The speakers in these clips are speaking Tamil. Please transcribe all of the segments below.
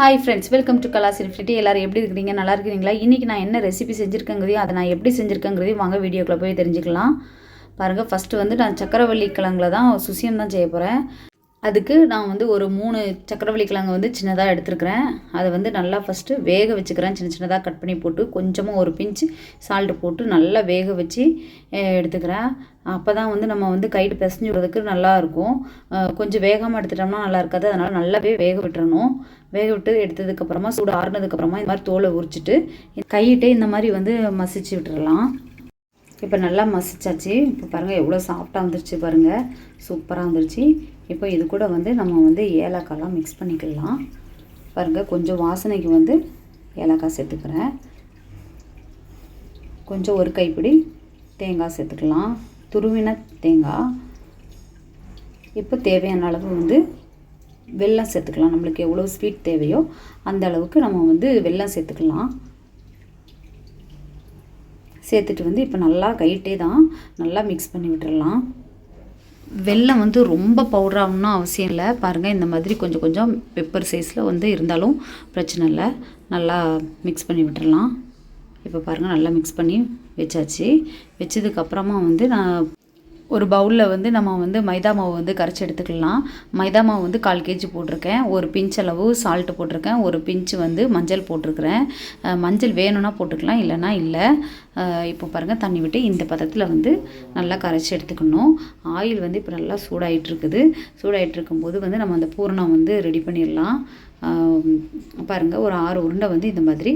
Hi friends, welcome to Kalas Infinity. எல்லாரும் எப்படி இருக்கிறீங்க? நல்லா இருக்கிறீங்களா? இன்றைக்கி நான் என்ன ரெசிபி செஞ்சுருக்கேங்கிறதையும் அதை நான் எப்படி செஞ்சுருக்கேங்கிறதையும் வாங்க வீடியோக்குள்ளே போய் தெரிஞ்சுக்கலாம். பாருங்கள், ஃபஸ்ட்டு வந்து நான் சக்கரவள்ளி கிழங்குல தான் சுசியம் தான் செய்ய போகிறேன். அதுக்கு நான் வந்து ஒரு 3 சக்கரவள்ளி கிழங்கு வந்து சின்னதாக எடுத்துருக்கிறேன். அதை வந்து நல்லா ஃபஸ்ட்டு வேக வச்சுக்கிறேன். சின்ன சின்னதாக கட் பண்ணி போட்டு கொஞ்சமாக ஒரு பிஞ்சு சால்ட்டு போட்டு நல்லா வேக வச்சு எடுத்துக்கிறேன். அப்போ தான் வந்து நம்ம வந்து கைட்டு பிசைஞ்சு விடுறதுக்கு நல்லாயிருக்கும். கொஞ்சம் வேகாமல் எடுத்துட்டோம்னா நல்லா இருக்காது. அதனால் நல்லாவே வேக விட்டுறணும். வேக விட்டு எடுத்ததுக்கப்புறமா சூடு ஆறுனதுக்கப்புறமா இந்த மாதிரி தோலை உரிச்சிட்டு கையிட்டே இந்த மாதிரி வந்து மசிச்சு விட்டுறலாம். இப்போ நல்லா மசிச்சாச்சு. இப்போ பாருங்கள் எவ்வளோ சாஃப்டாக வந்துருச்சு பாருங்கள், சூப்பராக வந்துருச்சு. இப்போ இது கூட வந்து நம்ம வந்து ஏலக்காய்லாம் மிக்ஸ் பண்ணிக்கலாம். பாருங்கள், கொஞ்சம் வாசனைக்கு வந்து ஏலக்காய் சேர்த்துக்கிறேன். கொஞ்சம் ஒரு கைப்பிடி தேங்காய் சேர்த்துக்கலாம், துருவின தேங்காய். இப்போ தேவையான அளவு வந்து வெல்லம் சேர்த்துக்கலாம். நம்மளுக்கு எவ்வளோ ஸ்வீட் தேவையோ அந்த அளவுக்கு நம்ம வந்து வெல்லம் சேர்த்துக்கலாம். சேர்த்துட்டு வந்து இப்போ நல்லா கைட்டே தான் நல்லா மிக்ஸ் பண்ணி விட்டுடலாம். வெல்லம் வந்து ரொம்ப பவுடராகணும்னு அவசியம் இல்லை. பாருங்கள், இந்த மாதிரி கொஞ்சம் கொஞ்சம் பெப்பர் சைஸில் வந்து இருந்தாலும் பிரச்சனை இல்லை. நல்லா மிக்ஸ் பண்ணி விட்டுடலாம். இப்போ பாருங்கள், நல்லா மிக்ஸ் பண்ணி வச்சாச்சு. வச்சதுக்கப்புறமா வந்து நான் ஒரு பவுலில் வந்து நம்ம வந்து மைதா மாவு வந்து கரைச்சி எடுத்துக்கலாம். மைதா மாவு வந்து 1/4 kg போட்டிருக்கேன். ஒரு பிஞ்ச் அளவு சால்ட்டு போட்டிருக்கேன். ஒரு பிஞ்சு வந்து மஞ்சள் போட்டிருக்கிறேன். மஞ்சள் வேணும்னா போட்டுக்கலாம், இல்லைனா இல்லை. இப்போ பாருங்கள், தண்ணி விட்டு இந்த பதத்தில் வந்து நல்லா கரைச்சி எடுத்துக்கணும். ஆயில் வந்து இப்போ நல்லா சூடாகிட்டுருக்குது. சூடாகிட்டு இருக்கும்போது வந்து நம்ம அந்த பூரணம் வந்து ரெடி பண்ணிடலாம். பாருங்கள், ஒரு 6 உருண்டை வந்து இந்த மாதிரி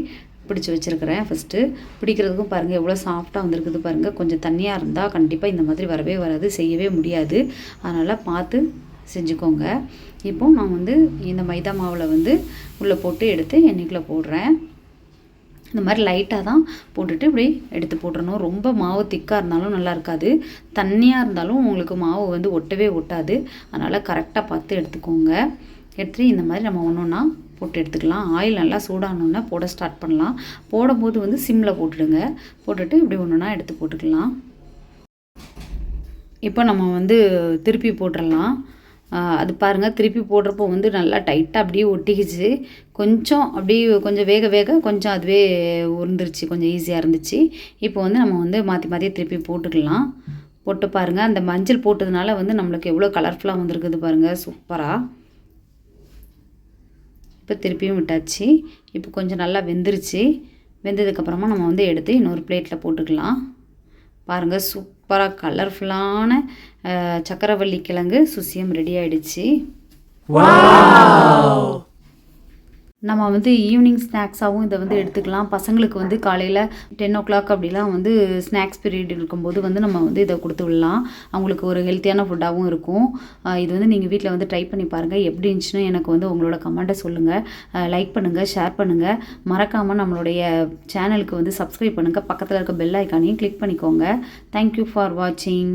பிடிச்சி வச்சுருக்கிறேன். ஃபஸ்ட்டு பிடிக்கிறதுக்கும் பாருங்கள் எவ்வளோ சாஃப்டாக வந்திருக்குது பாருங்கள். கொஞ்சம் தண்ணியாக இருந்தால் கண்டிப்பாக இந்த மாதிரி வரவே வராது, செய்யவே முடியாது. அதனால் பார்த்து செஞ்சுக்கோங்க. இப்போது நான் வந்து இந்த மைதா மாவில் வந்து உள்ளே போட்டு எடுத்து எண்ணெய்க்குள்ளே போடுறேன். இந்த மாதிரி லைட்டாக தான் போட்டுட்டு இப்படி எடுத்து போட்டுறணும். ரொம்ப மாவு திக்காக இருந்தாலும் நல்லா இருக்காது, தண்ணியாக இருந்தாலும் உங்களுக்கு மாவு வந்து ஒட்டவே ஒட்டாது. அதனால் கரெக்டாக பார்த்து எடுத்துக்கோங்க. எடுத்துகிட்டு இந்த மாதிரி நம்ம ஒன்று ஒன்றா போட்டு எடுத்துக்கலாம். ஆயில் நல்லா சூடானோன்னா போட ஸ்டார்ட் பண்ணலாம். போடும்போது வந்து சிம்மில் போட்டுடுங்க. போட்டுட்டு இப்படி ஒன்று ஒன்றா எடுத்து போட்டுக்கலாம். இப்போ நம்ம வந்து திருப்பி போட்டுடலாம். அது பாருங்கள், திருப்பி போடுறப்போ வந்து நல்லா டைட்டாக அப்படியே ஒட்டிக்கிச்சு. கொஞ்சம் அப்படியே கொஞ்சம் வேக வேக கொஞ்சம் அதுவே உருந்துருச்சு, கொஞ்சம் ஈஸியாக இருந்துச்சு. இப்போ வந்து நம்ம வந்து மாற்றி மாற்றி திருப்பி போட்டுக்கலாம். போட்டு பாருங்கள், அந்த மஞ்சள் போட்டதுனால வந்து நம்மளுக்கு எவ்வளோ கலர்ஃபுல்லாக வந்திருக்குது பாருங்கள், சூப்பராக. இப்போ திருப்பியும் விட்டாச்சு. இப்போ கொஞ்சம் நல்லா வெந்துருச்சு. வெந்ததுக்கப்புறமா நம்ம வந்து எடுத்து இன்னொரு பிளேட்டில் போட்டுக்கலாம். பாருங்கள், சூப்பராக கலர்ஃபுல்லான சக்கரவள்ளி கிழங்கு சுசியம் ரெடி ஆகிடுச்சு. நம்ம வந்து ஈவினிங் ஸ்நாக்ஸாகவும் இதை வந்து எடுத்துக்கலாம். பசங்களுக்கு வந்து காலையில் 10 o'clock அப்படிலாம் வந்து ஸ்நாக்ஸ் பீரியட் இருக்கும்போது வந்து நம்ம வந்து இதை கொடுத்து விடலாம். அவங்களுக்கு ஒரு ஹெல்த்தியான ஃபுட்டாகவும் இருக்கும். இது வந்து நீங்கள் வீட்டில் வந்து ட்ரை பண்ணி பாருங்கள். எப்படி இருந்துச்சுன்னு எனக்கு வந்து உங்களோட கமெண்ட்டை சொல்லுங்கள். லைக் பண்ணுங்கள், ஷேர் பண்ணுங்கள். மறக்காமல் நம்மளுடைய சேனலுக்கு வந்து சப்ஸ்கிரைப் பண்ணுங்கள். பக்கத்தில் இருக்க பெல் ஐக்கானையும் கிளிக் பண்ணிக்கோங்க. தேங்க்யூ ஃபார் வாட்சிங்.